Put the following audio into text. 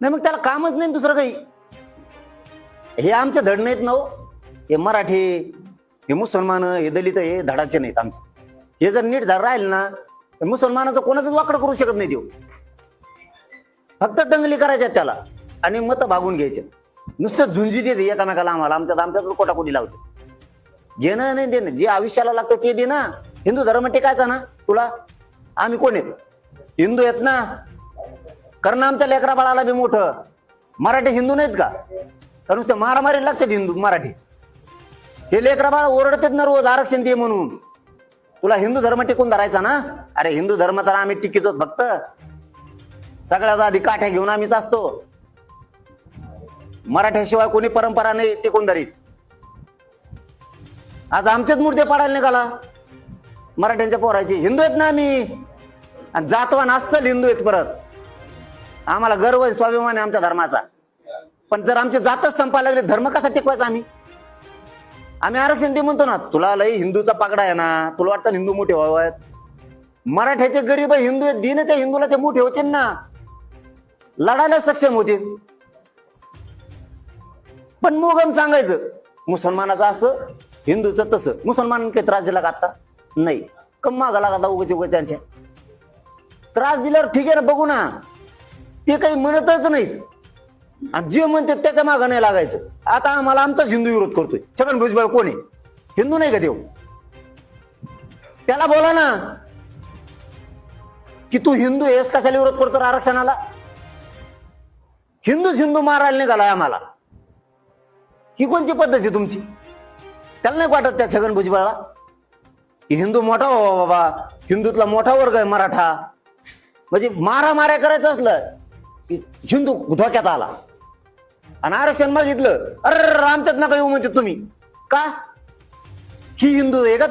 नाही मग त्याला कामच नाही दुसरं काही. हे आमचे धड नाहीत ना हो. हे मराठी, हे मुसलमान, हे दलित, हे धडाचे नाहीत आमचे. हे जर नीट झालं राहील ना, मुसलमानाचं कोणाचंच वाकडं करू शकत नाही देऊ. फक्त दंगली करायच्या त्याला आणि मतं भागून घ्यायचे. नुसतं झुंजी देते एकामेकाला. आम्हाला आमच्यात कोटाकोटी लावते. घेणं नाही देणं, जे आयुष्याला लागतं ते दे ना. हिंदू धर्म टिकायचा ना तुला. आम्ही कोण आहेत? हिंदू आहेत ना. कारण आमच्या लेकरा बाळाला बी मोठं. मराठी हिंदू नाहीत का? तर नुसतं मारामारी लागतात हिंदू मराठी. हे लेकरा बाळ ओरडतात ना रोज आरक्षण दे म्हणून. तुला हिंदू धर्म टिकून धरायचा ना. अरे हिंदू धर्म तर आम्ही टिकितो फक्त. सगळ्यात आधी काठ्या घेऊन आम्हीच असतो. मराठ्याशिवाय कोणी परंपरा नाही टिकून धरीत. आज आमचेच मूर्ती पाडायला निघाला मराठ्यांच्या पोरायचे. हिंदू आहेत ना आम्ही. आणि जातवान अस्सल हिंदू आहेत परत. आम्हाला गर्व आहे, स्वाभिमान आहे आमच्या धर्माचा. पण जर आमचे जातच संपायला लागले, धर्म कसा टिकवायचा आम्ही? आम्ही आरक्षण दे म्हणतो ना. तुला लई हिंदूचा पागडा आहे ना. तुला वाटतं हिंदू मोठे व्हावेत. मराठ्याचे गरीब हिंदू आहेत. दिन त्या हिंदूला ते मोठे होतील ना. लढायला सक्षम होतील. पण मोगम सांगायचं मुसलमानाचं असं, हिंदूचं तसं. मुसलमान काही त्रास दिला का आता? नाही. कम मागा लागा उगाच उगाच त्यांच्या. त्रास दिल्यावर ठीक आहे ना, बघू ना. ते काही म्हणतच नाहीत. आणि जे म्हणते त्याच्या मागं नाही लागायचं. आता आम्हाला आमचाच हिंदू विरोध करतोय. छगन भुजबळ कोण आहे? हिंदू नाही का देव? त्याला बोला ना की तू हिंदू आहेस, कशाला विरोध करतो आरक्षणाला? हिंदू मारायला निघालाय आम्हाला. ही कोणची पद्धत आहे तुमची? त्याला नाही वाटत त्या छगन भुजबळला की हिंदू मोठा व्हावा बाबा, हिंदूतला मोठा वर्ग आहे मराठा. म्हणजे माऱ्या करायचं असलं की हिंदू धोक्यात आला. आणि आरक्षण मागितलं, अरे आमच्यात नका येऊ म्हणते तुम्ही. का? ही हिंदू आहे का?